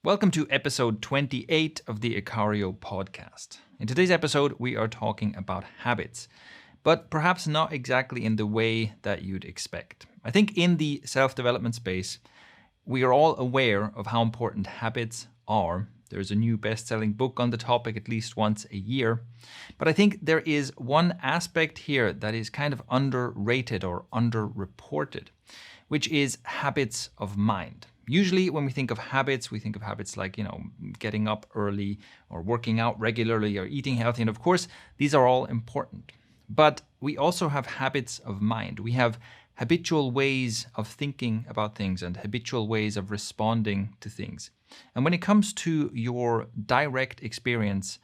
Welcome to episode 28 of the Ikario podcast. In today's episode, we are talking about habits, but perhaps not exactly in the way that you'd expect. I think in the self-development space, we are all aware of how important habits are. There's a new best-selling book on the topic at least once a year. But I think there is one aspect here that is kind of underrated or underreported, which is habits of mind. Usually when we think of habits like, getting up early or working out regularly or eating healthy. And of course, these are all important. But we also have habits of mind. We have habitual ways of thinking about things and habitual ways of responding to things. And when it comes to your direct experience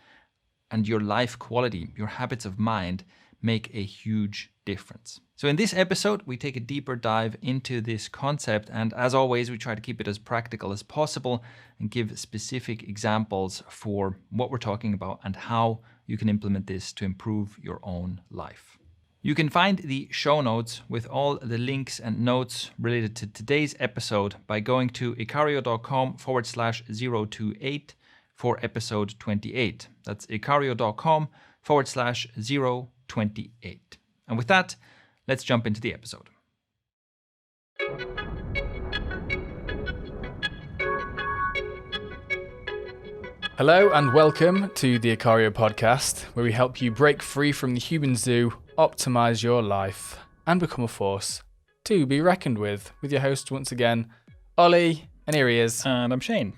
and your life quality, your habits of mind make a huge difference. So in this episode, we take a deeper dive into this concept. And as always, we try to keep it as practical as possible and give specific examples for what we're talking about and how you can implement this to improve your own life. You can find the show notes with all the links and notes related to today's episode by going to ikario.com/028 for episode 28. That's ikario.com/028. And with that, let's jump into the episode. Hello and welcome to the Ikario podcast, where we help you break free from the human zoo, optimize your life, and become a force to be reckoned with your host once again, Ollie, and here he is. And I'm Shane.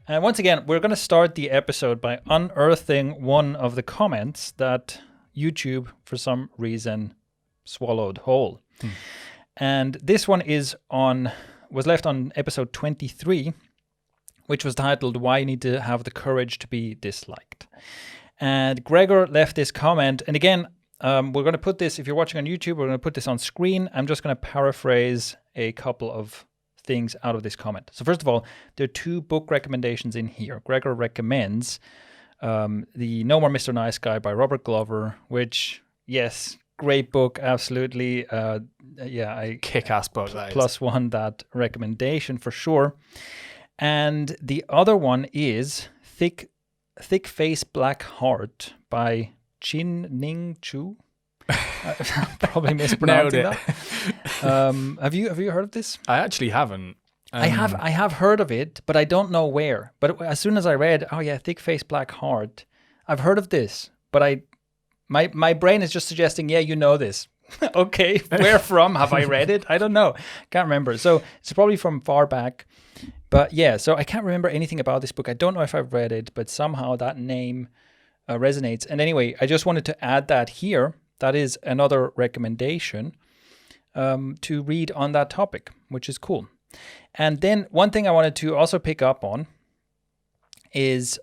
And once again, we're going to start the episode by unearthing one of the comments that YouTube, for some reason, swallowed whole. And this one was left on episode 23, which was titled, Why You Need to Have the Courage to Be Disliked. And Gregor left this comment. And again, we're going to put this, if you're watching on YouTube, we're going to put this on screen. I'm just going to paraphrase a couple of things out of this comment. So first of all, there are two book recommendations in here. Gregor recommends the No More Mr. Nice Guy by Robert Glover, which, yes, great book, absolutely. I Kick-ass book. Plus one that recommendation for sure. And the other one is Thick Face Black Heart by Chin Ning Chu. Probably mispronouncing that. Have you heard of this? I actually haven't. I have heard of it, but I don't know where. But as soon as I read, Thick Face Black Heart, I've heard of this, but my brain is just suggesting, you know this. Okay, where from? Have I read it? I don't know. Can't remember. So it's probably from far back. But so I can't remember anything about this book. I don't know if I've read it, but somehow that name resonates. And anyway, I just wanted to add that here. That is another recommendation to read on that topic, which is cool. And then one thing I wanted to also pick up on is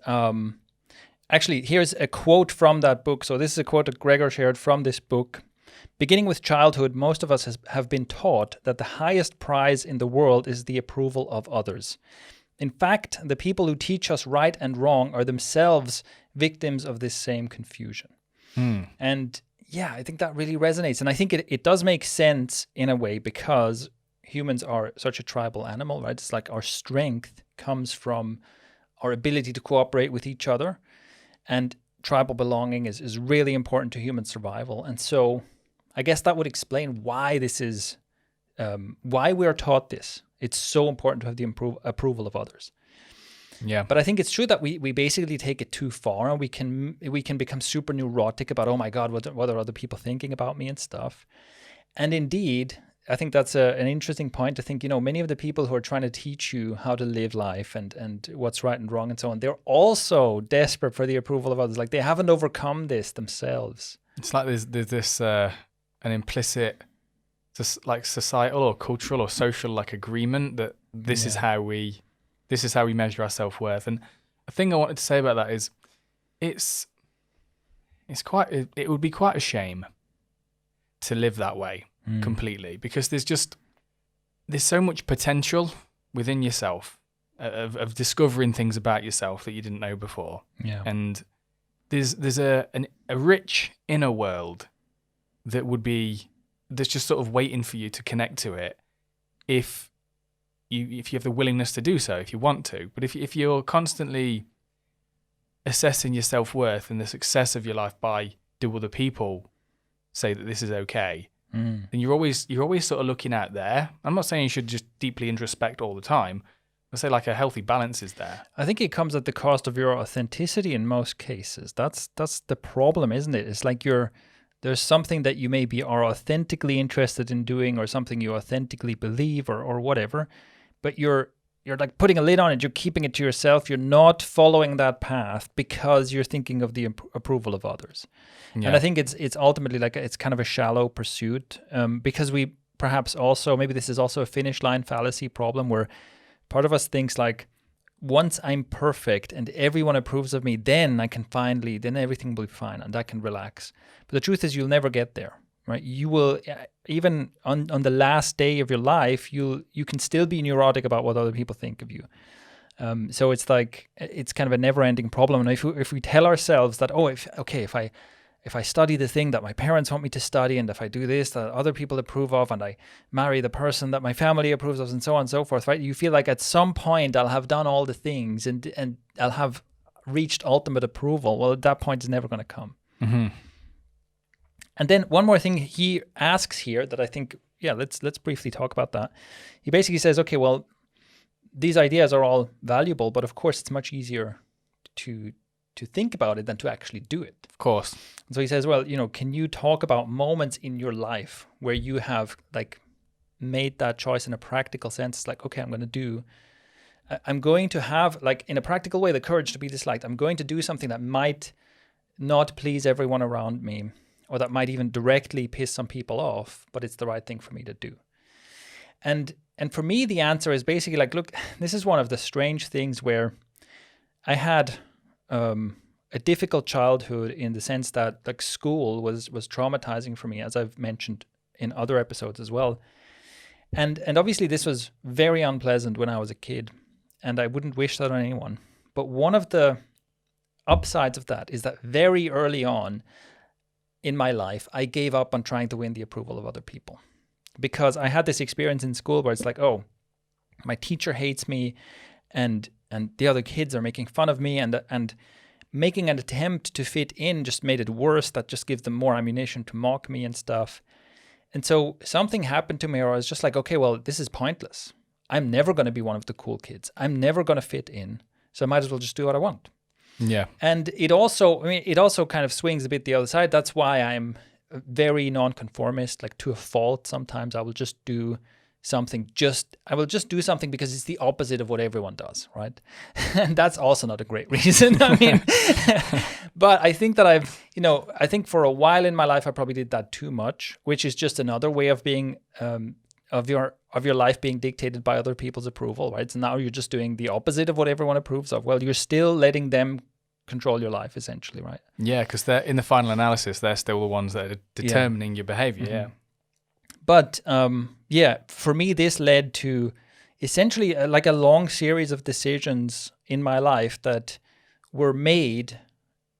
actually, here's a quote from that book. So this is a quote that Gregor shared from this book. Beginning with childhood, most of us have been taught that the highest prize in the world is the approval of others. In fact, the people who teach us right and wrong are themselves victims of this same confusion. And I think that really resonates. And I think it does make sense in a way because humans are such a tribal animal, right? It's like our strength comes from our ability to cooperate with each other. And tribal belonging is really important to human survival. And so I guess that would explain why this is, why we are taught this. It's so important to have the approval of others. Yeah. But I think it's true that we basically take it too far, and we can become super neurotic about, oh my God, what are other people thinking about me and stuff. And indeed, I think that's an interesting point to think, many of the people who are trying to teach you how to live life and what's right and wrong and so on, they're also desperate for the approval of others. Like they haven't overcome this themselves. It's like there's this an implicit like societal or cultural or social like agreement that this is how we measure our self-worth. And a thing I wanted to say about that is it would be quite a shame to live that way completely, because there's so much potential within yourself of discovering things about yourself that you didn't know before. Yeah. And there's a rich inner world that's just sort of waiting for you to connect to it if if you have the willingness to do so, if you want to. But if you're constantly assessing your self-worth and the success of your life by do other people say that this is okay, then you're always sort of looking out there. I'm not saying you should just deeply introspect all the time. I say like a healthy balance is there. I think it comes at the cost of your authenticity in most cases. That's the problem, isn't it? It's like there's something that you maybe are authentically interested in doing, or something you authentically believe, or whatever, but you're like putting a lid on it. You're keeping it to yourself. You're not following that path because you're thinking of the approval of others. Yeah. And I think it's ultimately like it's kind of a shallow pursuit, because we perhaps also, maybe this is also a finish line fallacy problem, where part of us thinks like, once I'm perfect and everyone approves of me, then then everything will be fine and I can relax. But the truth is, you'll never get there, right? You will, even on the last day of your life, you can still be neurotic about what other people think of you. So it's like, it's kind of a never-ending problem. And if we tell ourselves that, if I study the thing that my parents want me to study, and if I do this that other people approve of, and I marry the person that my family approves of, and so on and so forth, right? You feel like at some point I'll have done all the things and I'll have reached ultimate approval. Well, at that point, it's never going to come. Mm-hmm. And then one more thing he asks here that I think, let's briefly talk about that. He basically says, okay, well, these ideas are all valuable, but of course it's much easier to think about it than to actually do it. Of course. And so he says, well, can you talk about moments in your life where you have like made that choice in a practical sense? It's like, okay, I'm going to have, like, in a practical way, the courage to be disliked. I'm going to do something that might not please everyone around me, or that might even directly piss some people off, but it's the right thing for me to do. And for me, the answer is basically like, look, this is one of the strange things where I had a difficult childhood, in the sense that like school was traumatizing for me, as I've mentioned in other episodes as well. And obviously this was very unpleasant when I was a kid, and I wouldn't wish that on anyone. But one of the upsides of that is that very early on in my life, I gave up on trying to win the approval of other people, because I had this experience in school where it's like, oh, my teacher hates me, and the other kids are making fun of me, and making an attempt to fit in just made it worse. That just gives them more ammunition to mock me and stuff. And so something happened to me where I was just like, okay, well, this is pointless. I'm never going to be one of the cool kids. I'm never going to fit in. So I might as well just do what I want. Yeah. And it also kind of swings a bit the other side. That's why I'm very nonconformist, like to a fault. Sometimes I will just do something because it's the opposite of what everyone does, right? And that's also not a great reason. I mean, but I think that I think for a while in my life, I probably did that too much, which is just another way of being, of your life being dictated by other people's approval, right? So now you're just doing the opposite of what everyone approves of. Well, you're still letting them control your life, essentially, right? Yeah, because they're in the final analysis, they're still the ones that are determining your behavior. Mm-hmm. Yeah. But for me, this led to essentially like a long series of decisions in my life that were made,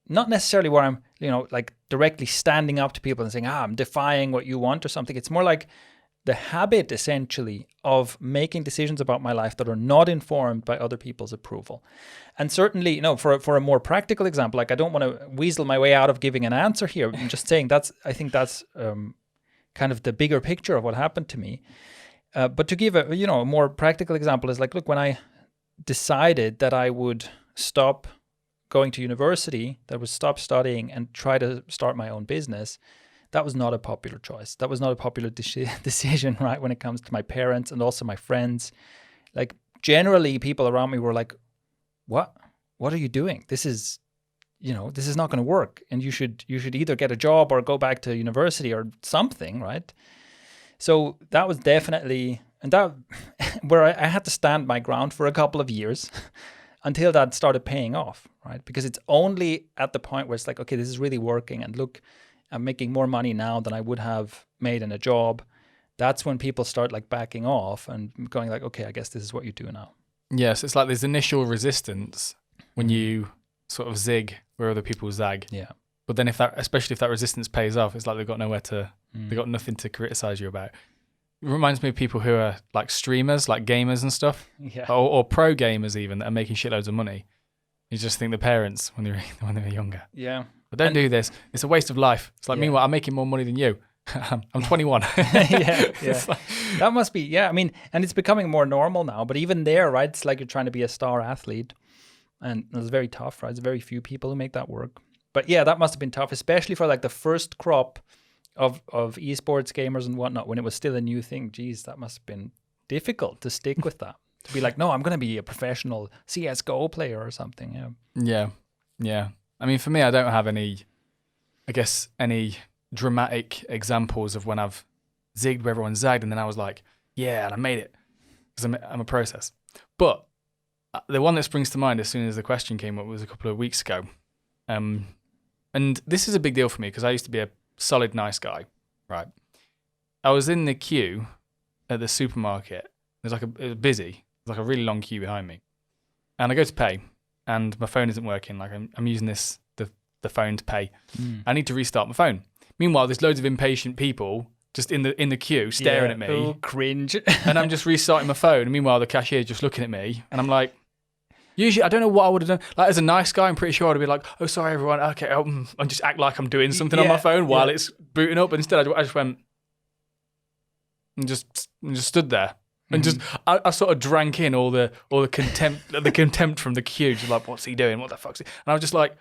not necessarily where I'm, like directly standing up to people and saying, I'm defying what you want or something. It's more like the habit, essentially, of making decisions about my life that are not informed by other people's approval. And certainly, for a more practical example, like I don't want to weasel my way out of giving an answer here. I'm just saying I think that's kind of the bigger picture of what happened to me. But to give a more practical example is like, look, when I decided that I would stop going to university, that I would stop studying and try to start my own business, that was not a popular choice. That was not a popular decision, right? When it comes to my parents and also my friends, like generally people around me were like, what are you doing? This is not going to work. And you should either get a job or go back to university or something, right? So that was definitely, and that where I had to stand my ground for a couple of years until that started paying off, right? Because it's only at the point where it's like, okay, this is really working. And look, I'm making more money now than I would have made in a job. That's when people start like backing off and going like, okay, I guess this is what you do now. Yes, it's like there's initial resistance when you sort of zig where other people zag. Yeah. But then especially if that resistance pays off, it's like they've got nothing to criticize you about. reminds me of people who are like streamers, like gamers and stuff, Yeah. or pro gamers even that are making shitloads of money. You just think the parents when they were younger. Yeah. But don't do this. It's a waste of life. It's like, Yeah. meanwhile, I'm making more money than you. I'm 21. Yeah. It's like- That must be, I mean, and it's becoming more normal now, but even there, right, it's like you're trying to be a star athlete, and it's very tough, right? There's very few people who make that work. But yeah, that must have been tough, especially for like the first crop of esports gamers and whatnot, when it was still a new thing. Geez, that must have been difficult to stick with that. To be like, no, I'm going to be a professional CSGO player or something. Yeah. I mean, for me, I don't have any dramatic examples of when I've zigged where everyone zagged, and then I was like, yeah, and I made it, because I'm a process. But the one that springs to mind as soon as the question came up was a couple of weeks ago. And this is a big deal for me because I used to be a solid nice guy, right? I was in the queue at the supermarket. It was busy. There's like a really long queue behind me. And I go to pay, and my phone isn't working. Like I'm using the phone to pay. I need to restart my phone. Meanwhile, there's loads of impatient people just in the queue staring at me. Oh, cringe. And I'm just restarting my phone. And meanwhile, the cashier's just looking at me, and I'm like, usually, I don't know what I would have done. Like, as a nice guy, I'm pretty sure I'd be like, oh, sorry, everyone. Okay, and just act like I'm doing something on my phone while it's booting up. But instead, I just went and just stood there. And just, I sort of drank in all the contempt from the queue. Just like, what's he doing? What the fuck's he? And I was just like,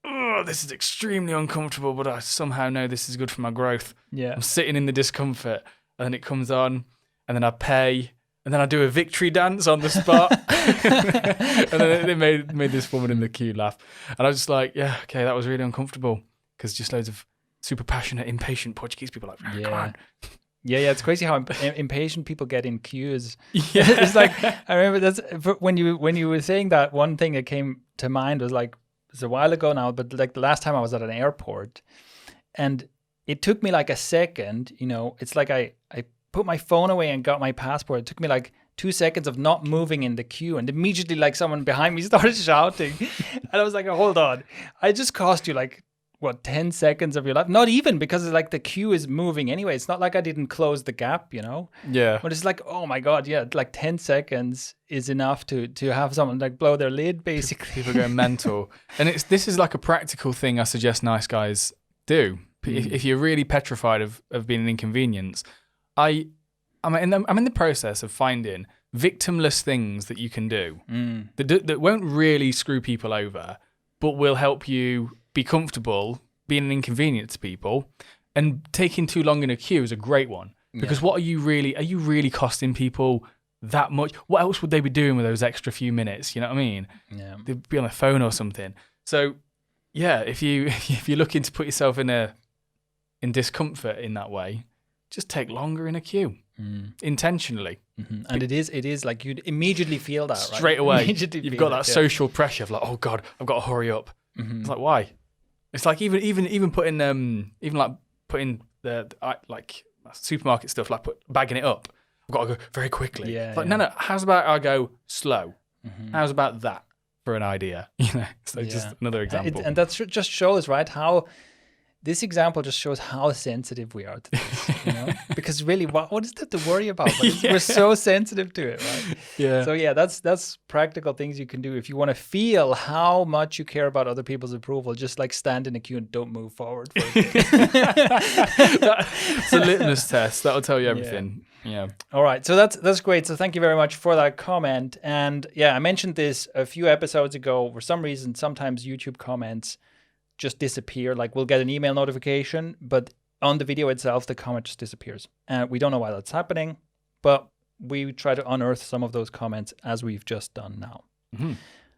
oh, this is extremely uncomfortable, but I somehow know this is good for my growth. Yeah. I'm sitting in the discomfort, and then it comes on, and then I pay, and then I do a victory dance on the spot. And then they made this woman in the queue laugh. And I was just like, yeah, okay, that was really uncomfortable, because just loads of super passionate, impatient Portuguese people are like, come on. Yeah, it's crazy how impatient people get in queues. Yeah. It's like, I remember when you were saying that, one thing that came to mind was like, it's a while ago now, but like the last time I was at an airport, and it took me like a second, it's like I put my phone away and got my passport. It took me like 2 seconds of not moving in the queue, and immediately like someone behind me started shouting. And I was like, hold on, I just cost you like, 10 seconds of your life? Not even, because it's like the queue is moving anyway. It's not like I didn't close the gap, Yeah. But it's like, oh my God, yeah, like 10 seconds is enough to have someone like blow their lid, basically. People going mental. And this is like a practical thing I suggest nice guys do. If you're really petrified of being an inconvenience, I'm in the process of finding victimless things that you can do that won't really screw people over, but will help you be comfortable being an inconvenience to people. And taking too long in a queue is a great one, because what are you really costing people that much? What else would they be doing with those extra few minutes? You know what I mean? Yeah. They'd be on their phone or something. So yeah, if you're looking to put yourself in discomfort in that way, just take longer in a queue intentionally. And it is like you'd immedially feel that straight right? away. Immediately You've feel got that social pressure of like, oh God, I've got to hurry up. It's like, why? It's like even putting the like supermarket stuff, like bagging it up. I've got to go very quickly. Yeah. No. How's about I go slow? How's about that for an idea? So just another example. And that just shows, right, how this example just shows how sensitive we are to this, because really, what is that to worry about? We're so sensitive to it, right? Yeah. So yeah, that's practical things you can do if you want to feel how much you care about other people's approval. Just like stand in a queue and don't move forward. It's a litmus test. That'll tell you everything. Yeah. All right. So that's great. So thank you very much for that comment. And yeah, I mentioned this a few episodes ago. For some reason, sometimes YouTube comments just disappear. Like we'll get an email notification, but on the video itself, the comment just disappears. And we don't know why that's happening, but we try to unearth some of those comments as we've just done now.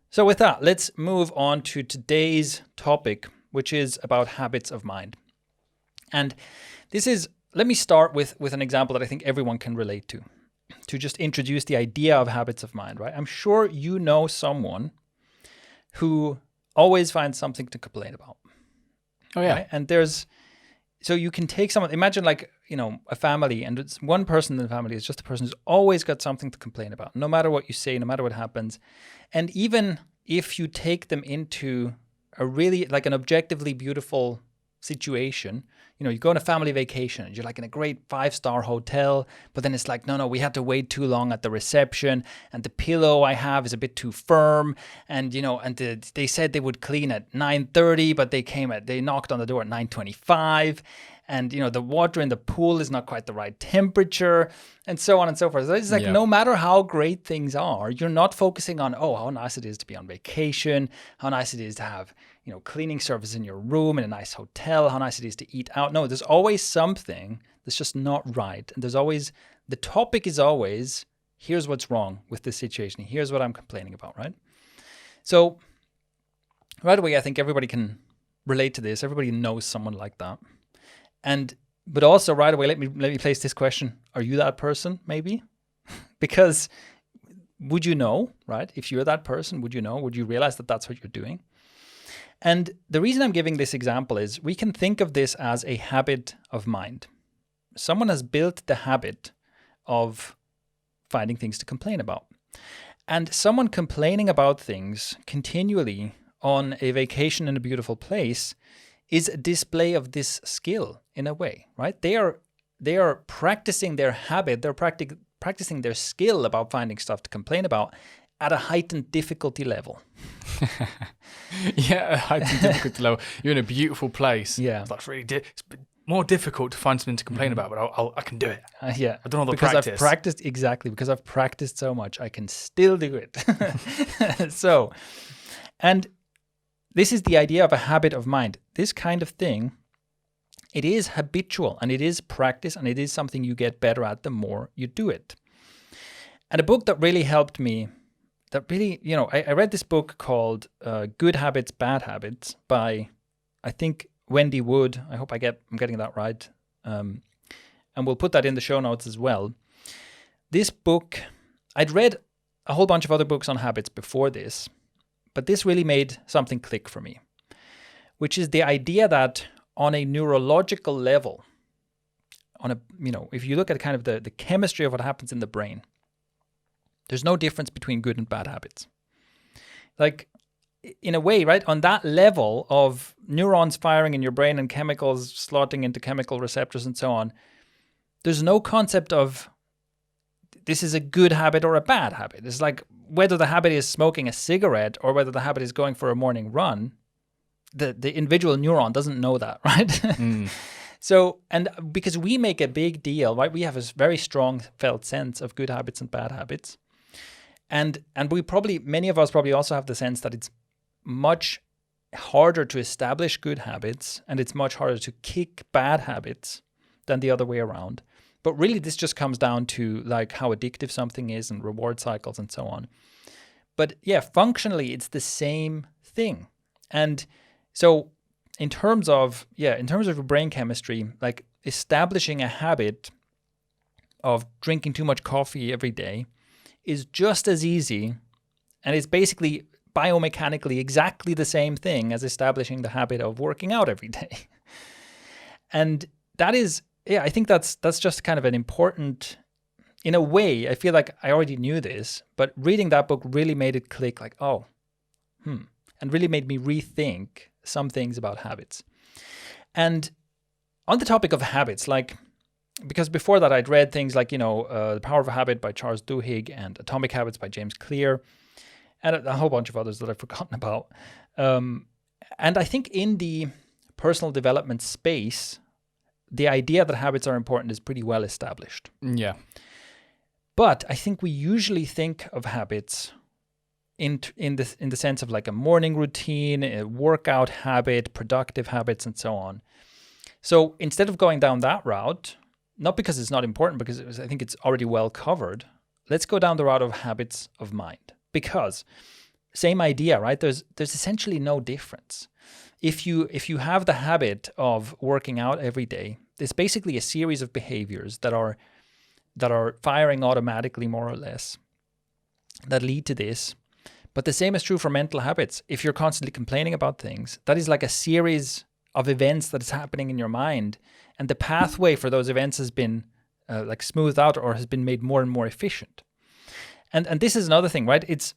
So with that, let's move on to today's topic, which is about habits of mind. And let me start with an example that I think everyone can relate to just introduce the idea of habits of mind, right? I'm sure you know someone who always finds something to complain about. Oh yeah. Right? And so you can take someone, imagine like, a family, and it's one person in the family is just a person who's always got something to complain about, no matter what you say, no matter what happens. And even if you take them into a really like an objectively beautiful situation, you go on a family vacation and you're like in a great 5-star hotel, but then it's like, no, we had to wait too long at the reception, and the pillow I have is a bit too firm, and they said they would clean at 9:30, but they knocked on the door at 9:25. And, the water in the pool is not quite the right temperature, and so on and so forth. So it's like, no matter how great things are, you're not focusing on, how nice it is to be on vacation, how nice it is to have, cleaning service in your room in a nice hotel, how nice it is to eat out. No, there's always something that's just not right. And the topic is always, here's what's wrong with this situation. Here's what I'm complaining about, right? So right away, I think everybody can relate to this. Everybody knows someone like that. But also right away, let me place this question: are you that person? Maybe, because would you know, right? If you're that person, would you know? Would you realize that that's what you're doing? And the reason I'm giving this example is we can think of this as a habit of mind. Someone has built the habit of finding things to complain about, and someone complaining about things continually on a vacation in a beautiful place is a display of this skill in a way, right? They are practicing their habit. They're practicing their skill about finding stuff to complain about at a heightened difficulty level. Yeah, a heightened difficulty level. You're in a beautiful place. Yeah, that's really it's more difficult to find something to complain about, but I can do it. Yeah, I've done all the practice. Because I've practiced so much, I can still do it. So, and this is the idea of a habit of mind. This kind of thing, it is habitual, and it is practice, and it is something you get better at the more you do it. And a book that really helped me, I read this book called Good Habits, Bad Habits by, I think, Wendy Wood. I hope I'm getting that right. And we'll put that in the show notes as well. This book, I'd read a whole bunch of other books on habits before this, but this really made something click for me, which is the idea that on a neurological level, if you look at kind of the chemistry of what happens in the brain, there's no difference between good and bad habits. Like, in a way, right, on that level of neurons firing in your brain and chemicals slotting into chemical receptors and so on, there's no concept of this is a good habit or a bad habit. It's like whether the habit is smoking a cigarette or whether the habit is going for a morning run, the individual neuron doesn't know that, right? So, and because we make a big deal, right? We have a very strong felt sense of good habits and bad habits. And many of us probably also have the sense that it's much harder to establish good habits and it's much harder to kick bad habits than the other way around. But really, this just comes down to like how addictive something is and reward cycles and so on. But yeah, functionally, it's the same thing. And so in terms of your brain chemistry, like establishing a habit of drinking too much coffee every day is just as easy, and it's basically biomechanically exactly the same thing as establishing the habit of working out every day. And that is, I think that's just kind of an important, in a way, I feel like I already knew this, but reading that book really made it click like, and really made me rethink some things about habits. And on the topic of habits, like, because before that I'd read things like, The Power of a Habit by Charles Duhigg and Atomic Habits by James Clear, and a whole bunch of others that I've forgotten about. And I think in the personal development space, the idea that habits are important is pretty well established. Yeah. But I think we usually think of habits in the sense of like a morning routine, a workout habit, productive habits, and so on. So instead of going down that route, not because it's not important, because I think it's already well covered, let's go down the route of habits of mind. Because same idea, right? There's essentially no difference. If you have the habit of working out every day, it's basically a series of behaviors that are firing automatically, more or less, that lead to this. But the same is true for mental habits. If you're constantly complaining about things, that is like a series of events that is happening in your mind, and the pathway for those events has been like smoothed out or has been made more and more efficient. And this is another thing, right? It's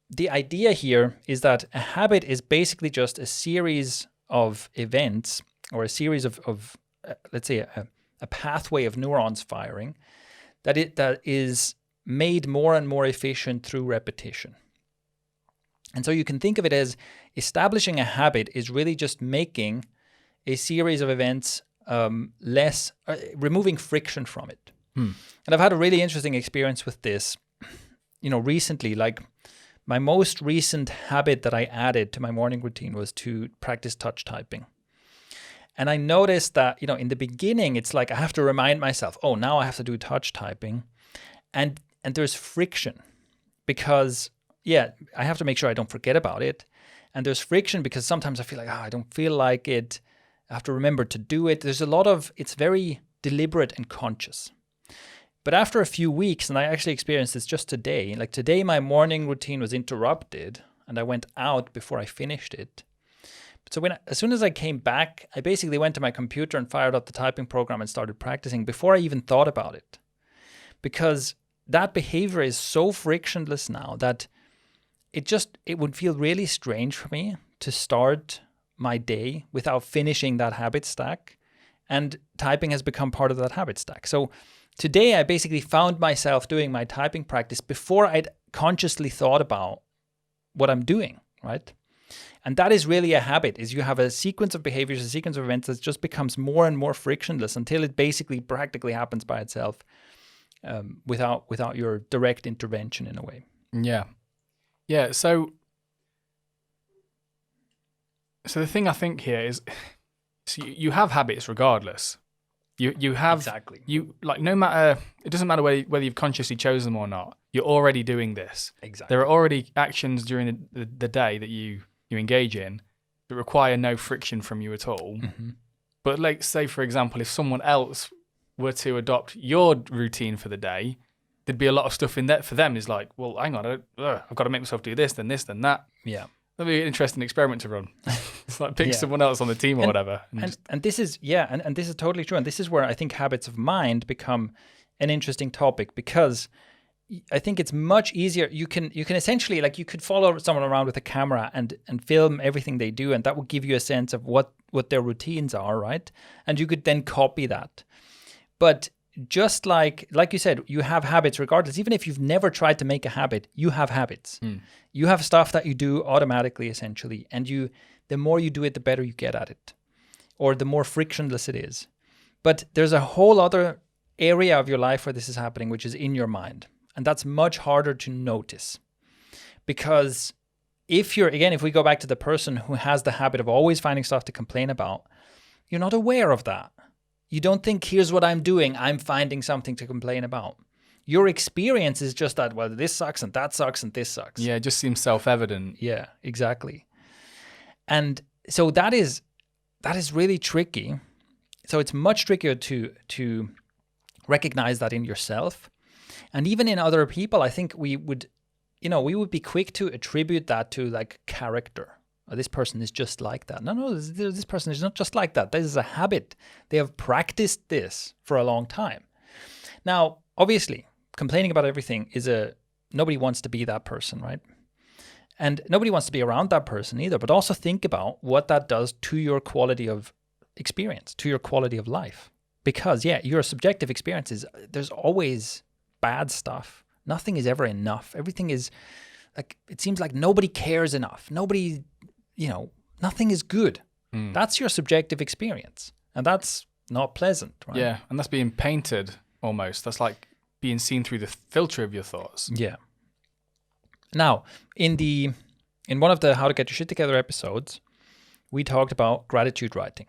the idea here is that a habit is basically just a series of events or a series of let's say, a pathway of neurons firing that is made more and more efficient through repetition. And so you can think of it as establishing a habit is really just making a series of events less, removing friction from it. And I've had a really interesting experience with this, recently. Like, my most recent habit that I added to my morning routine was to practice touch typing. And I noticed that, in the beginning, it's like I have to remind myself, oh, now I have to do touch typing. And there's friction because, I have to make sure I don't forget about it. And there's friction because sometimes I feel like, I don't feel like it. I have to remember to do it. There's a lot of, it's very deliberate and conscious. But after a few weeks, and I actually experienced this just today, like today my morning routine was interrupted and I went out before I finished it. So as soon as I came back, I basically went to my computer and fired up the typing program and started practicing before I even thought about it. Because that behavior is so frictionless now that it would feel really strange for me to start my day without finishing that habit stack. And typing has become part of that habit stack. So today I basically found myself doing my typing practice before I'd consciously thought about what I'm doing, right? And that is really a habit, is you have a sequence of behaviors, a sequence of events that just becomes more and more frictionless until it basically practically happens by itself without your direct intervention in a way. Yeah, so the thing I think here is, so you have habits regardless. You have exactly. No matter, it doesn't matter whether you've consciously chosen them or not. You're already doing this. Exactly. There are already actions during the day that you engage in that require no friction from you at all. Mm-hmm. But like, say for example, if someone else were to adopt your routine for the day, there'd be a lot of stuff in that for them. Is like, well, hang on, I've got to make myself do this, then that. Yeah. That'd be an interesting experiment to run. It's like pick someone else on the team or whatever. And this is this is totally true. And this is where I think habits of mind become an interesting topic, because I think it's much easier. You can essentially, like, you could follow someone around with a camera and film everything they do, and that would give you a sense of what their routines are, right? And you could then copy that. But just like you said, you have habits regardless. Even if you've never tried to make a habit, you have habits. You have stuff that you do automatically, essentially. And the more you do it, the better you get at it, or the more frictionless it is. But there's a whole other area of your life where this is happening, which is in your mind. And that's much harder to notice. Because if we go back to the person who has the habit of always finding stuff to complain about, you're not aware of that. You don't think, here's what I'm doing, I'm finding something to complain about. Your experience is just that, well, this sucks and that sucks and this sucks. Yeah, it just seems self-evident. Yeah, exactly. And so that is really tricky. So it's much trickier to recognize that in yourself. And even in other people, I think we would be quick to attribute that to, like, character. This person is just like that. No, this person is not just like that. This is a habit. They have practiced this for a long time. Now, obviously, complaining about everything nobody wants to be that person, right? And nobody wants to be around that person either. But also think about what that does to your quality of experience, to your quality of life. Because, your subjective experiences, there's always bad stuff. Nothing is ever enough. Everything is, like, it seems like nobody cares enough. Nobody... nothing is good. That's your subjective experience. And that's not pleasant, right? Yeah, and that's being painted almost. That's like being seen through the filter of your thoughts. Yeah. Now, in one of the How to Get Your Shit Together episodes, we talked about gratitude writing,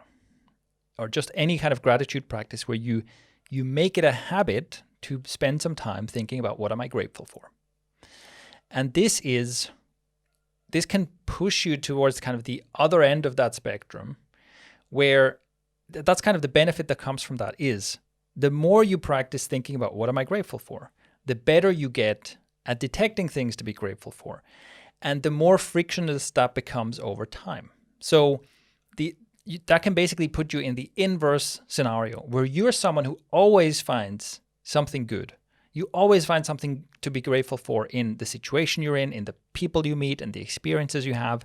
or just any kind of gratitude practice where you make it a habit to spend some time thinking about, what am I grateful for? And this can push you towards kind of the other end of that spectrum, where that's kind of the benefit that comes from that is the more you practice thinking about, what am I grateful for, the better you get at detecting things to be grateful for, and the more frictionless that becomes over time. So that can basically put you in the inverse scenario, where you're someone who always finds something good. You always find something to be grateful for in the situation you're in the people you meet, and the experiences you have.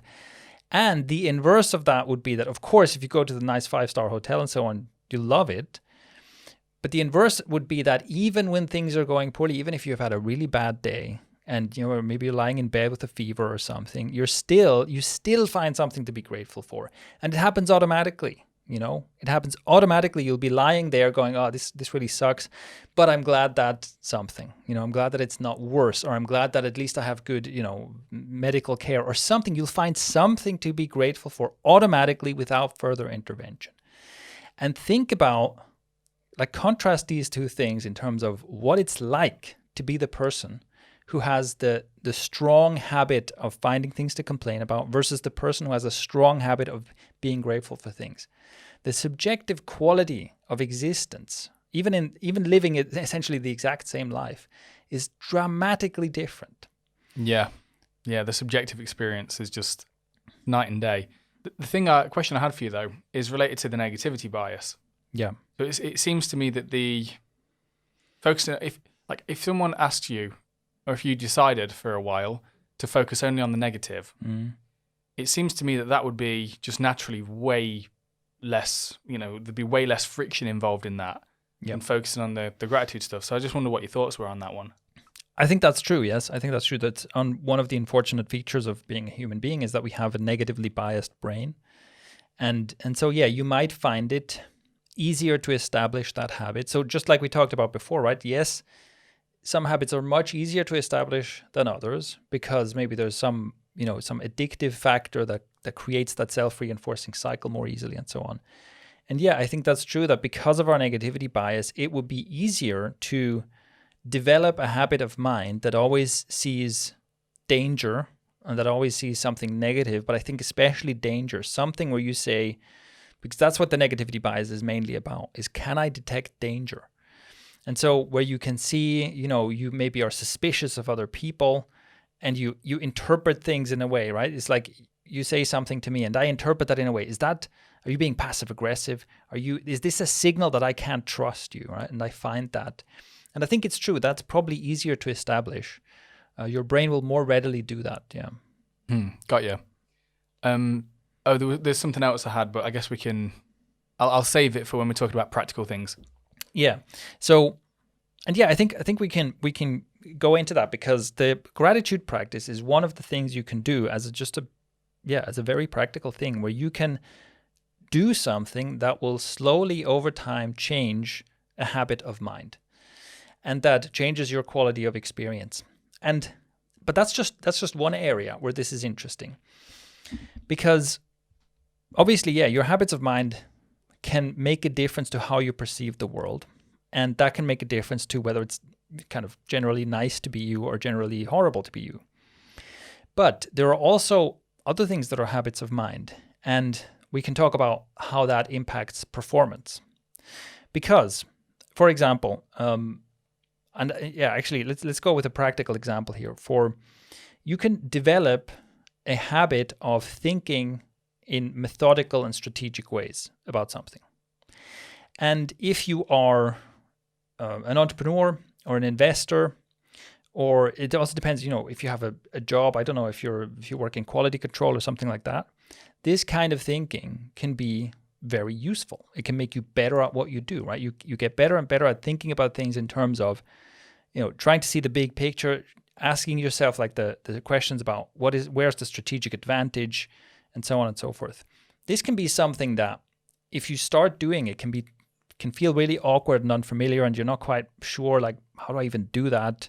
And the inverse of that would be that, of course, if you go to the nice 5-star hotel and so on, you love it. But the inverse would be that even when things are going poorly, even if you've had a really bad day, and or maybe you're lying in bed with a fever or something, you still find something to be grateful for, and it happens automatically. It happens automatically. You'll be lying there going, oh, this really sucks, but I'm glad that something, I'm glad that it's not worse, or I'm glad that at least I have good, medical care or something. You'll find something to be grateful for automatically without further intervention. And think about, contrast these two things in terms of what it's like to be the person who has the strong habit of finding things to complain about versus the person who has a strong habit of being grateful for things. The subjective quality of existence, even living essentially the exact same life, is dramatically different. Yeah. The subjective experience is just night and day. The question I had for you though is related to the negativity bias. Yeah. So it seems to me that the focus, if someone asked you, or if you decided for a while to focus only on the negative, it seems to me that would be just naturally way less, there'd be way less friction involved in that than focusing on the gratitude stuff. So I just wonder what your thoughts were on that one. I think that's true, yes. I think that's true. That's one of the unfortunate features of being a human being is that we have a negatively biased brain. And so, you might find it easier to establish that habit. So just like we talked about before, right? Yes, some habits are much easier to establish than others because maybe there's some addictive factor that creates that self-reinforcing cycle more easily and so on. And I think that's true that because of our negativity bias, it would be easier to develop a habit of mind that always sees danger and that always sees something negative, but I think especially danger, something where you say, because that's what the negativity bias is mainly about, is can I detect danger? And so where you can see, you maybe are suspicious of other people and you interpret things in a way, right? It's like you say something to me and I interpret that in a way. Are you being passive aggressive? Is this a signal that I can't trust you, right? And I find that. And I think it's true. That's probably easier to establish. Your brain will more readily do that, yeah. Got you. There's something else I had, but I guess I'll save it for when we're talking about practical things. Yeah. So, and I think we can go into that because the gratitude practice is one of the things you can do as a very practical thing where you can do something that will slowly over time change a habit of mind, and that changes your quality of experience. But that's just one area where this is interesting, because obviously, your habits of mind can make a difference to how you perceive the world. And that can make a difference to whether it's kind of generally nice to be you or generally horrible to be you. But there are also other things that are habits of mind. And we can talk about how that impacts performance. Because, for example, let's go with a practical example here. You can develop a habit of thinking in methodical and strategic ways about something. And if you are an entrepreneur or an investor, or it also depends, if you have a job, I don't know, if you work in quality control or something like that, this kind of thinking can be very useful. It can make you better at what you do, right? You get better and better at thinking about things in terms of, trying to see the big picture, asking yourself like the questions about where's the strategic advantage, and so on and so forth. This can be something that if you start doing it can feel really awkward and unfamiliar, and you're not quite sure, like, how do I even do that?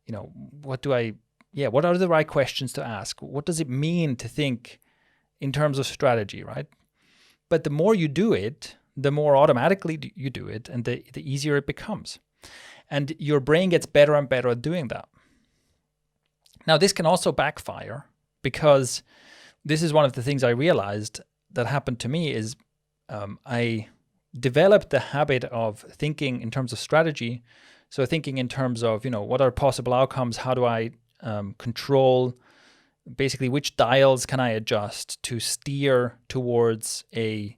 What are the right questions to ask? What does it mean to think in terms of strategy, right? But the more you do it, the more automatically you do it, and the easier it becomes. And your brain gets better and better at doing that. Now, this can also backfire, because this is one of the things I realized that happened to me is I developed the habit of thinking in terms of strategy. So thinking in terms of, what are possible outcomes? How do I control, basically, which dials can I adjust to steer towards a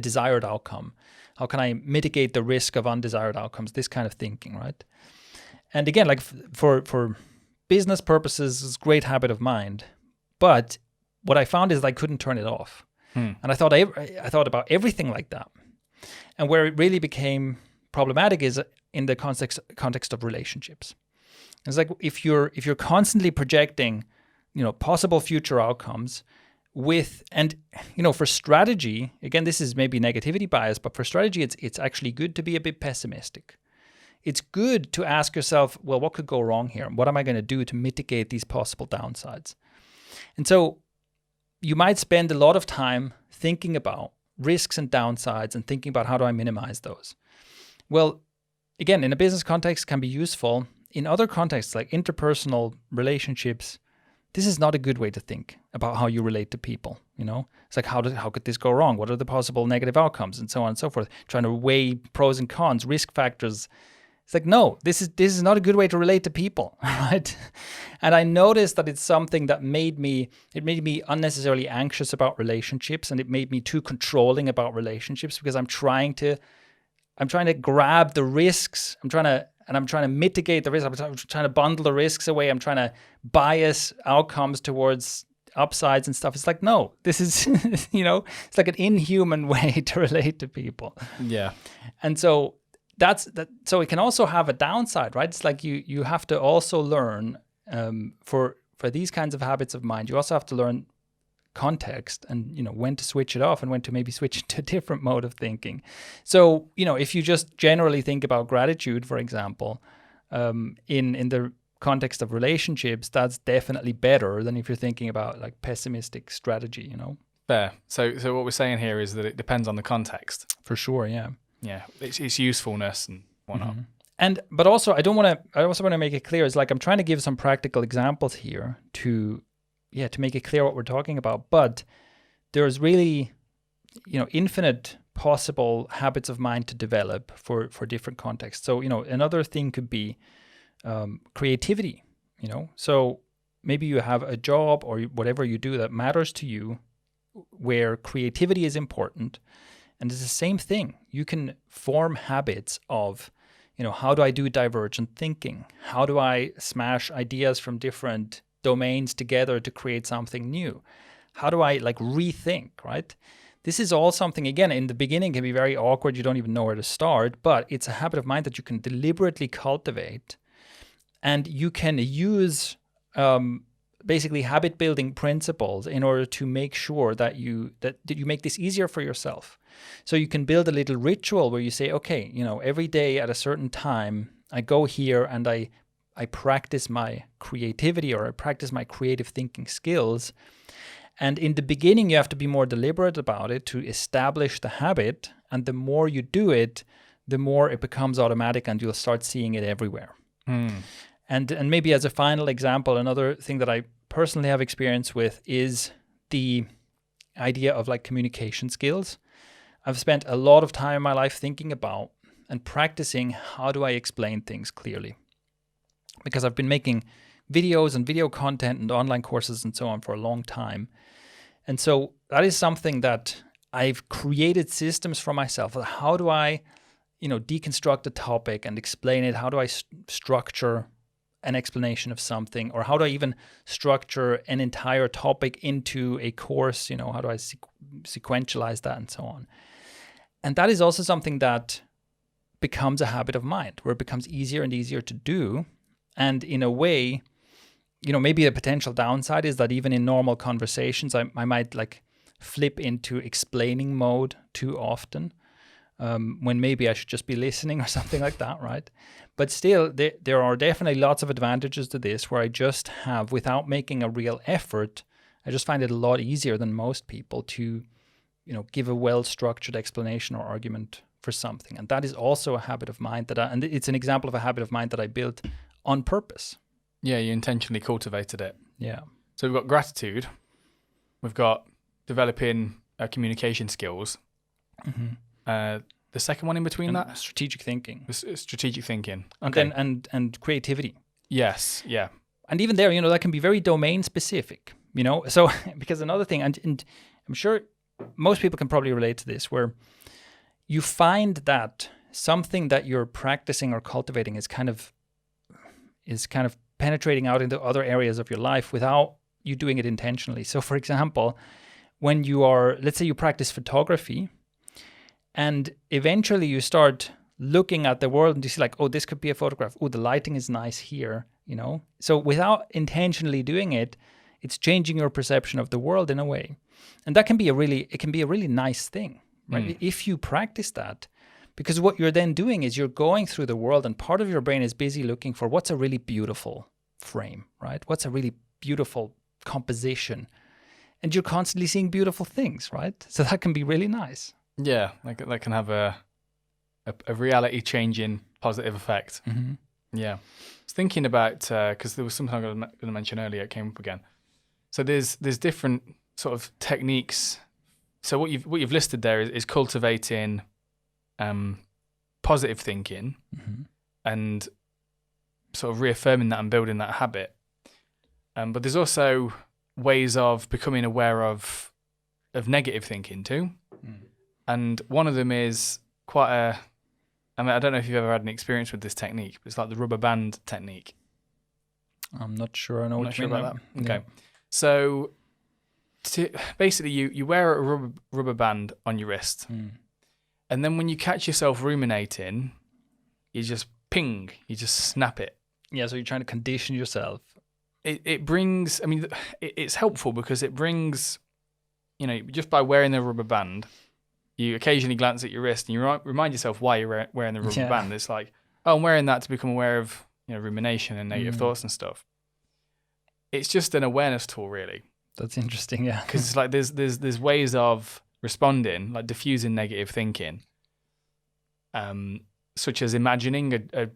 desired outcome? How can I mitigate the risk of undesired outcomes? This kind of thinking, right? And again, like for business purposes, it's a great habit of mind. But what I found is I couldn't turn it off. And I thought about everything like that. And where it really became problematic is in the context of relationships. It's like if you're constantly projecting, possible future outcomes and for strategy, again, this is maybe negativity bias, but for strategy, it's actually good to be a bit pessimistic. It's good to ask yourself, well, what could go wrong here? What am I going to do to mitigate these possible downsides? And so you might spend a lot of time thinking about risks and downsides and thinking about how do I minimize those. Well, again, in a business context, can be useful. In other contexts, like interpersonal relationships, this is not a good way to think about how you relate to people. It's like, how could this go wrong? What are the possible negative outcomes, and so on and so forth? Trying to weigh pros and cons, risk factors. It's like, no, this is not a good way to relate to people, right? And I noticed that it's something that made me unnecessarily anxious about relationships, and it made me too controlling about relationships because I'm trying to grab the risks. I'm trying to mitigate the risks. I'm trying to bundle the risks away. I'm trying to bias outcomes towards upsides and stuff. It's like, no, this is, it's like an inhuman way to relate to people. Yeah. And so so it can also have a downside, right? It's like you have to also learn for these kinds of habits of mind, you also have to learn context and when to switch it off and when to maybe switch to a different mode of thinking. So if you just generally think about gratitude, for example, in the context of relationships, that's definitely better than if you're thinking about like pessimistic strategy. Fair. So what we're saying here is that it depends on the context. For sure, yeah. Yeah, it's usefulness and whatnot. But also I also want to make it clear, it's like I'm trying to give some practical examples here to make it clear what we're talking about. But there's really, infinite possible habits of mind to develop for different contexts. So, another thing could be creativity, So maybe you have a job or whatever you do that matters to you where creativity is important. And it's the same thing. You can form habits of, how do I do divergent thinking? How do I smash ideas from different domains together to create something new? How do I rethink, right? This is all something, again, in the beginning can be very awkward. You don't even know where to start, but it's a habit of mind that you can deliberately cultivate. And you can use basically habit building principles in order to make sure that you make this easier for yourself. So you can build a little ritual where you say, okay, every day at a certain time, I go here and I practice my creativity or I practice my creative thinking skills. And in the beginning, you have to be more deliberate about it to establish the habit. And the more you do it, the more it becomes automatic and you'll start seeing it everywhere. And maybe as a final example, another thing that I personally have experience with is the idea of communication skills. I've spent a lot of time in my life thinking about and practicing how do I explain things clearly. Because I've been making videos and video content and online courses and so on for a long time. And so that is something that I've created systems for myself. How do I, deconstruct a topic and explain it? How do I structure an explanation of something? Or how do I even structure an entire topic into a course? How do I sequentialize that and so on? And that is also something that becomes a habit of mind, where it becomes easier and easier to do. And in a way, maybe a potential downside is that even in normal conversations, I might flip into explaining mode too often, when maybe I should just be listening or something like that, right? But still, there are definitely lots of advantages to this where I just have, without making a real effort, I just find it a lot easier than most people to, give a well-structured explanation or argument for something. And that is also a habit of mind and it's an example of a habit of mind that I built on purpose. Yeah, you intentionally cultivated it. Yeah. So we've got gratitude. We've got developing communication skills. The second one in between that? Strategic thinking. Strategic thinking. Okay. And creativity. Yes, yeah. And even there, that can be very domain specific, So, because another thing, and I'm sure most people can probably relate to this, where you find that something that you're practicing or cultivating is kind of penetrating out into other areas of your life without you doing it intentionally. So, for example, when let's say you practice photography, And eventually you start looking at the world and you see like, oh, this could be a photograph. Oh, the lighting is nice here, you know? So without intentionally doing it, it's changing your perception of the world in a way. And that can be a really nice thing, right? If you practice that, because what you're then doing is you're going through the world and part of your brain is busy looking for what's a really beautiful frame, right? What's a really beautiful composition? And you're constantly seeing beautiful things, right? So that can be really nice. Yeah, that can have a reality changing positive effect. Mm-hmm. Yeah. I was thinking about, because there was something I was going to mention earlier, it came up again. So there's different sort of techniques. So what you've listed there is cultivating positive thinking and sort of reaffirming that and building that habit. But there's also ways of becoming aware of negative thinking too. And one of them is I don't know if you've ever had an experience with this technique, but it's like the rubber band technique. I'm not sure I know what you mean about that. Okay. Yeah. So basically you wear a rubber band on your wrist. And then when you catch yourself ruminating, you just snap it. Yeah, so you're trying to condition yourself. It brings, it's helpful because it brings, just by wearing the rubber band, you occasionally glance at your wrist and you remind yourself why you're wearing the rubber band. It's like, oh, I'm wearing that to become aware of rumination and negative thoughts and stuff. It's just an awareness tool, really. That's interesting, yeah. Because it's like there's ways of responding, like diffusing negative thinking, such as imagining a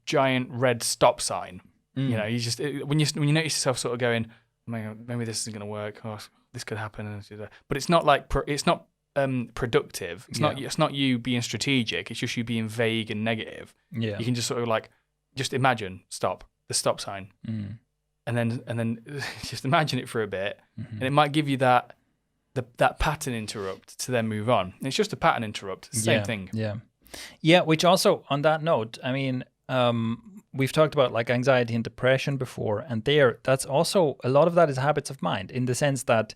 giant red stop sign. You just when you notice yourself sort of going, oh my God, maybe this isn't going to work. Oh, this could happen, but it's not like it's not productive. It's not you being strategic. It's just you being vague and negative. Yeah, you can just sort of like just imagine the stop sign, and then just imagine it for a bit, and it might give you that pattern interrupt to then move on. It's just a pattern interrupt. It's the same thing. Yeah. Which also, on that note, we've talked about like anxiety and depression before, and that's also a lot of that is habits of mind, in the sense that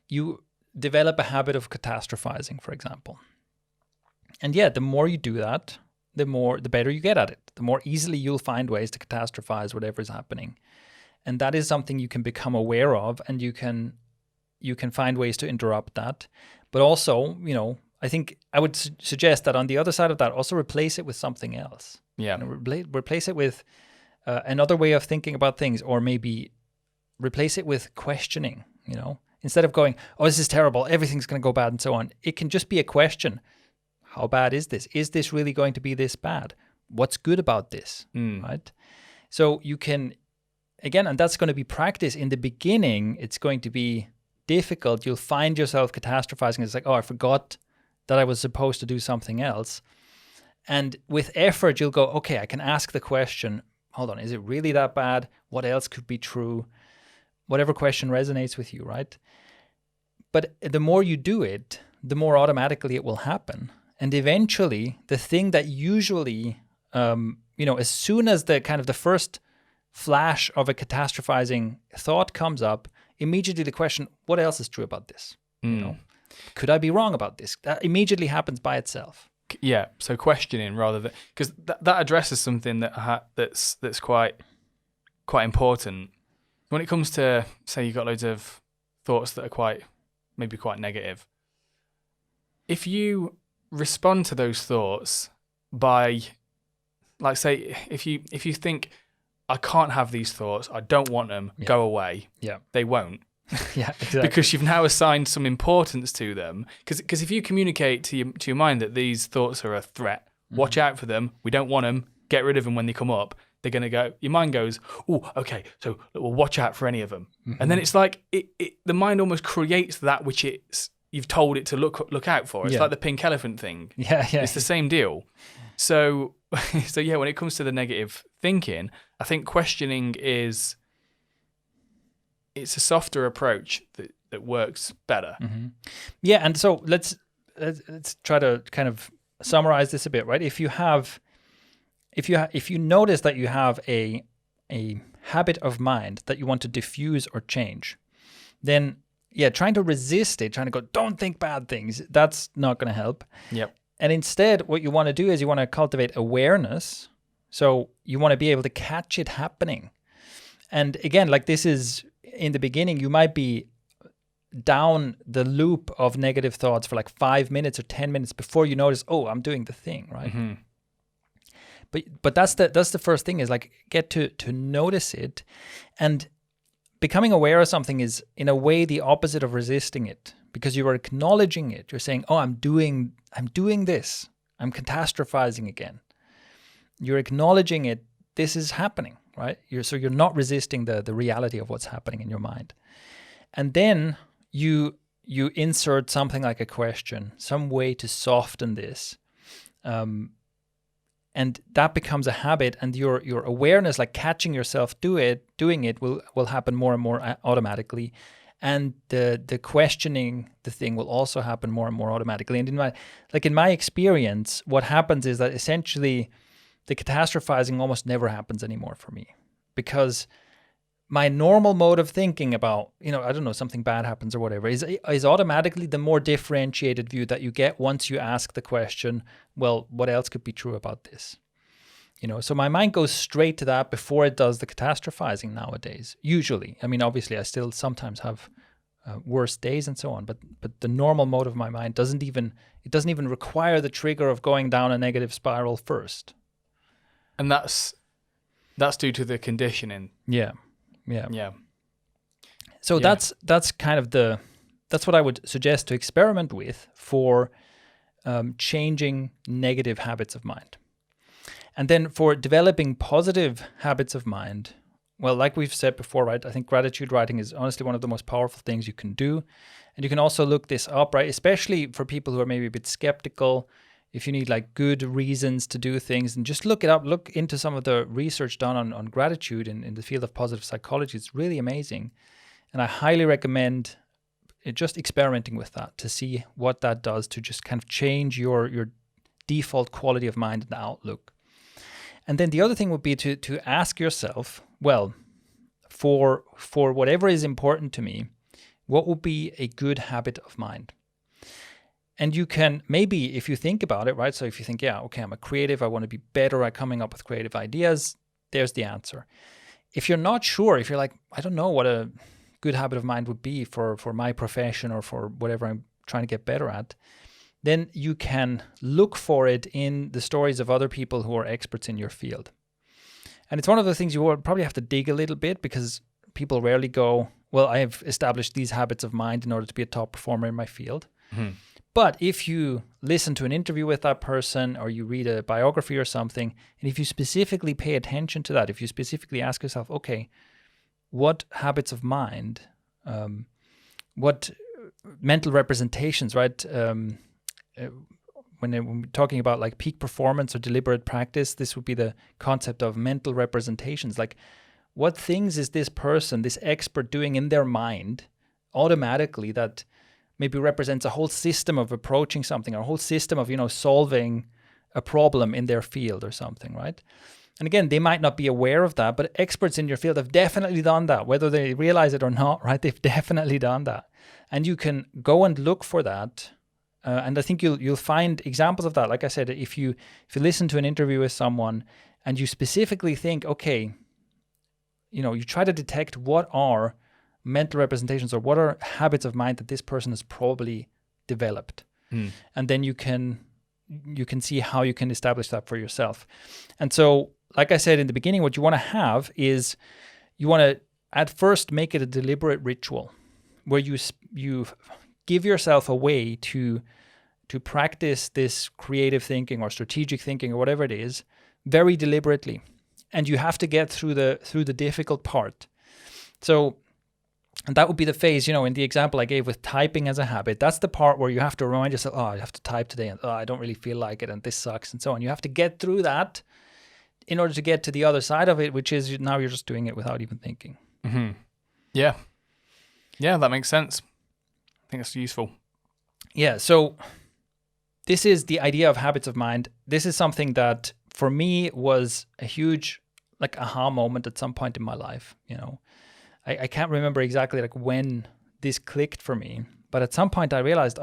you develop a habit of catastrophizing, for example. And the more you do that, the better you get at it. The more easily you'll find ways to catastrophize whatever is happening. And that is something you can become aware of, and you can find ways to interrupt that. But also, I think I would suggest that on the other side of that, also replace it with something else. Yeah. Replace it with another way of thinking about things, or maybe replace it with questioning, Instead of going, oh, this is terrible, everything's going to go bad and so on. It can just be a question. How bad is this? Is this really going to be this bad? What's good about this, right? So you can, again, and that's going to be practice. In the beginning, it's going to be difficult. You'll find yourself catastrophizing. It's like, oh, I forgot that I was supposed to do something else. And with effort, you'll go, okay, I can ask the question, hold on, is it really that bad? What else could be true? Whatever question resonates with you, right? But the more you do it, the more automatically it will happen. And eventually, the thing that usually, as soon as the first flash of a catastrophizing thought comes up, immediately the question, what else is true about this? Could I be wrong about this? That immediately happens by itself. Yeah, so questioning rather than, because that addresses something that's quite important. When it comes to, say, you've got loads of thoughts that are maybe quite negative, if you respond to those thoughts by, like, say, if you think, I can't have these thoughts, I don't want them, go away, they won't. Yeah, exactly. Because you've now assigned some importance to them. Because if you communicate to your mind that these thoughts are a threat, watch out for them, we don't want them, get rid of them when they come up, they're going to go, your mind goes, oh, okay, so we'll watch out for any of them. And then it's like, the mind almost creates that which you've told it to look out for. It's like the pink elephant thing. Yeah. It's the same deal. So when it comes to the negative thinking, I think questioning it's a softer approach that works better. Yeah, and so let's try to kind of summarize this a bit, right? If you notice that you have a habit of mind that you want to diffuse or change, then trying to resist it, trying to go, don't think bad things, that's not going to help. Yep. And instead, what you want to do is you want to cultivate awareness. So you want to be able to catch it happening. And again, like this is in the beginning, you might be down the loop of negative thoughts for like 5 minutes or 10 minutes before you notice, oh, I'm doing the thing, right? Mm-hmm. But that's the first thing, is like get to notice it. And becoming aware of something is in a way the opposite of resisting it, because you are acknowledging it. You're saying, oh, I'm doing this. I'm catastrophizing again. You're acknowledging it. This is happening, right? So you're not resisting the reality of what's happening in your mind. And then you insert something like a question, some way to soften this. And that becomes a habit, and your awareness, like catching yourself doing it will happen more and more automatically. And the questioning the thing will also happen more and more automatically. And in my experience, what happens is that essentially the catastrophizing almost never happens anymore for me, because my normal mode of thinking about, I don't know, something bad happens or whatever is automatically the more differentiated view that you get once you ask the question, well, what else could be true about this? So my mind goes straight to that before it does the catastrophizing nowadays, usually. I mean, obviously I still sometimes have worse days and so on, but the normal mode of my mind doesn't even require the trigger of going down a negative spiral first. And that's due to the conditioning. Yeah. So Yeah. that's kind of that's what I would suggest to experiment with for changing negative habits of mind. And then for developing positive habits of mind, well, like we've said before, right? I think gratitude writing is honestly one of the most powerful things you can do. And you can also look this up, right? Especially for people who are maybe a bit skeptical. If you need like good reasons to do things, and just look it up, look into some of the research done on gratitude in the field of positive psychology. It's really amazing. And I highly recommend just experimenting with that to see what that does to just kind of change your default quality of mind and outlook. And then the other thing would be to ask yourself, well, for whatever is important to me, what would be a good habit of mind? And you can maybe, if you think about it, right? So if you think, yeah, okay, I'm a creative, I want to be better at coming up with creative ideas, there's the answer. If you're not sure, if you're like, I don't know what a good habit of mind would be for my profession or for whatever I'm trying to get better at, then you can look for it in the stories of other people who are experts in your field. And it's one of the things you will probably have to dig a little bit, because people rarely go, well, I have established these habits of mind in order to be a top performer in my field. Mm-hmm. But if you listen to an interview with that person, or you read a biography or something, and if you specifically pay attention to that, if you specifically ask yourself, okay, what habits of mind, what mental representations, right? When we're talking about like peak performance or deliberate practice, this would be the concept of mental representations. Like, what things is this person, this expert, doing in their mind automatically that maybe represents a whole system of approaching something, or a whole system of, solving a problem in their field or something, right? And again, they might not be aware of that, but experts in your field have definitely done that, whether they realize it or not, right? They've definitely done that. And you can go and look for that. And I think you'll find examples of that. Like I said, if you listen to an interview with someone and you specifically think, okay, you try to detect what are mental representations or what are habits of mind that this person has probably developed. And then you can see how you can establish that for yourself. And so, like I said in the beginning, what you want to have is you want to at first make it a deliberate ritual where you give yourself a way to practice this creative thinking or strategic thinking or whatever it is very deliberately. And you have to get through the difficult part. So, and that would be the phase, in the example I gave with typing as a habit. That's the part where you have to remind yourself, oh, I have to type today, and I don't really feel like it, and this sucks, and so on. You have to get through that in order to get to the other side of it, which is now you're just doing it without even thinking. Mm-hmm. Yeah. Yeah, that makes sense. I think that's useful. Yeah, so this is the idea of habits of mind. This is something that, for me, was a huge, aha moment at some point in my life, I can't remember exactly when this clicked for me. But at some point I realized,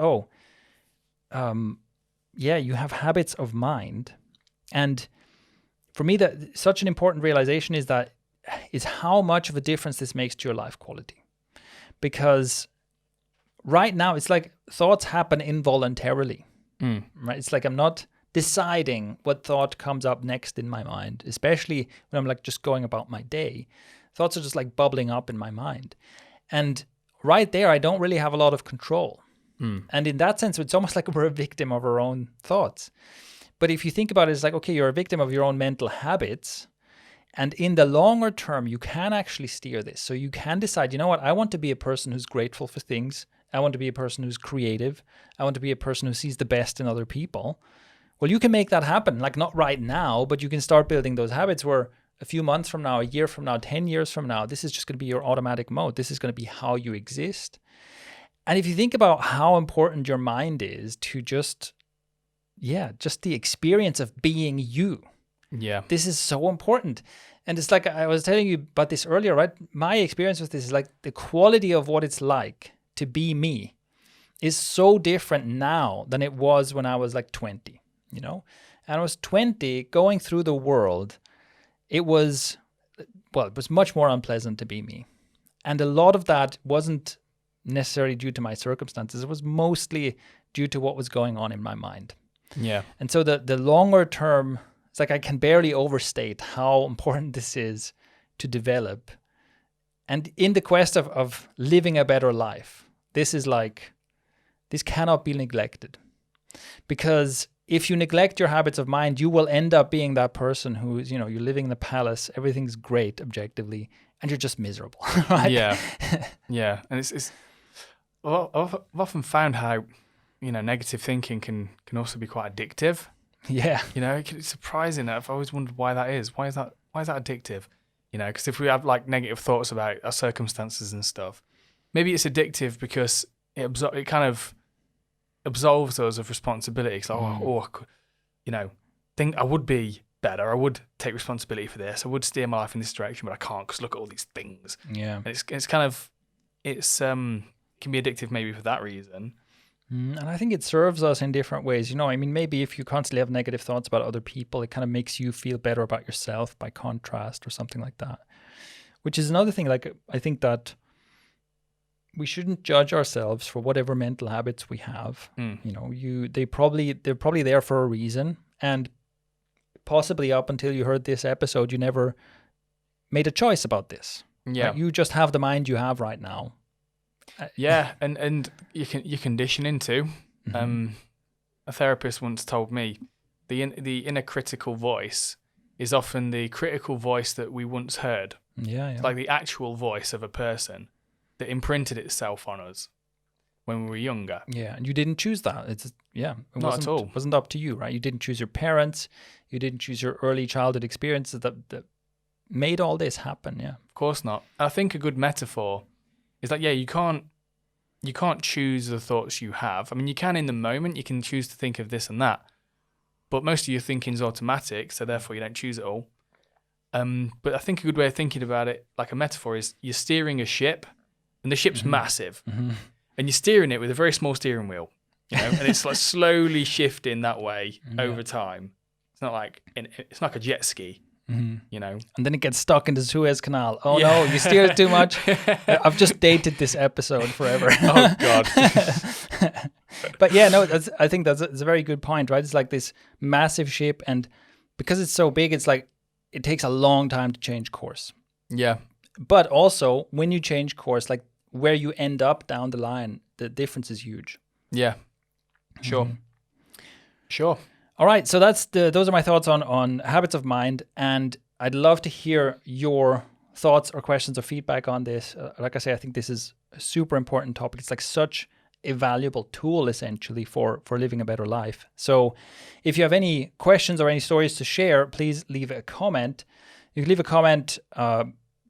you have habits of mind. And for me, that such an important realization is how much of a difference this makes to your life quality. Because right now, it's like thoughts happen involuntarily, right? It's like I'm not deciding what thought comes up next in my mind, especially when I'm like just going about my day. Thoughts are just like bubbling up in my mind. And right there, I don't really have a lot of control. And in that sense, it's almost like we're a victim of our own thoughts. But if you think about it, it's like, okay, you're a victim of your own mental habits. And in the longer term, you can actually steer this. So you can decide, you know what, I want to be a person who's grateful for things. I want to be a person who's creative. I want to be a person who sees the best in other people. Well, you can make that happen, like not right now, but you can start building those habits where a few months from now, a year from now, 10 years from now, this is just going to be your automatic mode. This is going to be how you exist. And if you think about how important your mind is to just the experience of being you. Yeah. This is so important. And it's like I was telling you about this earlier, right? My experience with this is like the quality of what it's like to be me is so different now than it was when I was like 20, And I was 20 going through the world. It was much more unpleasant to be me. And a lot of that wasn't necessarily due to my circumstances. It was mostly due to what was going on in my mind. Yeah. And so the longer term, it's like I can barely overstate how important this is to develop. And in the quest of living a better life, this cannot be neglected. Because if you neglect your habits of mind, you will end up being that person who's, you're living in a palace, everything's great objectively, and you're just miserable, right? Yeah. Yeah. And I've often found how, negative thinking can also be quite addictive. Yeah. It's surprising. I've always wondered why that is. Why is that addictive? Because if we have like negative thoughts about our circumstances and stuff, maybe it's addictive because it kind of absolves us of responsibility. It's like, think I would be better. I would take responsibility for this. I would steer my life in this direction, but I can't because look at all these things. Yeah. And it's kind of can be addictive maybe for that reason. And I think it serves us in different ways. Maybe if you constantly have negative thoughts about other people, it kind of makes you feel better about yourself by contrast or something like that. Which is another thing, like I think that we shouldn't judge ourselves for whatever mental habits we have. They're probably there for a reason. And possibly up until you heard this episode, you never made a choice about this. Yeah. Right? You just have the mind you have right now. Yeah, and you condition into. A therapist once told me the inner critical voice is often the critical voice that we once heard. Yeah. It's like the actual voice of a person that imprinted itself on us when we were younger. Yeah, and you didn't choose that. Not at all. It wasn't up to you, right? You didn't choose your parents. You didn't choose your early childhood experiences that made all this happen. Yeah, of course not. I think a good metaphor is that you can't choose the thoughts you have. I mean, you can in the moment. You can choose to think of this and that, but most of your thinking is automatic, so therefore you don't choose it all. But I think a good way of thinking about it, like a metaphor, is you're steering a ship, and the ship's massive, and you're steering it with a very small steering wheel, and it's like slowly shifting that way over time. It's not like it's like a jet ski. And then it gets stuck in the Suez Canal. Oh no, you steered too much. I've just dated this episode forever. Oh God. But yeah, no, I think that's a very good point, right? It's like this massive ship, and because it's so big, it's like it takes a long time to change course. Yeah. But also, when you change course, like where you end up down the line, the difference is huge. Yeah. Sure. Sure. All right, so those are my thoughts on habits of mind, and I'd love to hear your thoughts or questions or feedback on this. Like I say, I think this is a super important topic. It's like such a valuable tool, essentially, for living a better life. So if you have any questions or any stories to share, please leave a comment. You can leave a comment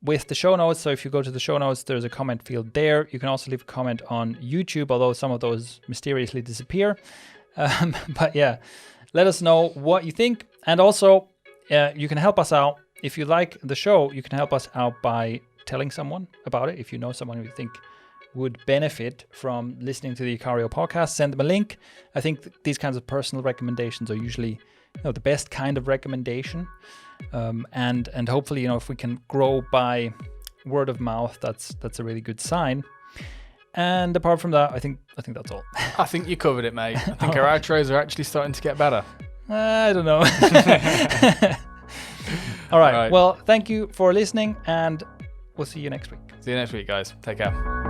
with the show notes. So if you go to the show notes, there's a comment field there. You can also leave a comment on YouTube, although some of those mysteriously disappear. But yeah, let us know what you think. And also, you can help us out. If you like the show, you can help us out by telling someone about it. If you know someone who you think would benefit from listening to the Ikario podcast, send them a link. I think these kinds of personal recommendations are usually the best kind of recommendation. And hopefully, if we can grow by word of mouth, that's a really good sign. And apart from that, I think that's all. I think you covered it, mate. I think our outros are actually starting to get better. I don't know. All right. Well, thank you for listening, and we'll see you next week. See you next week, guys. Take care.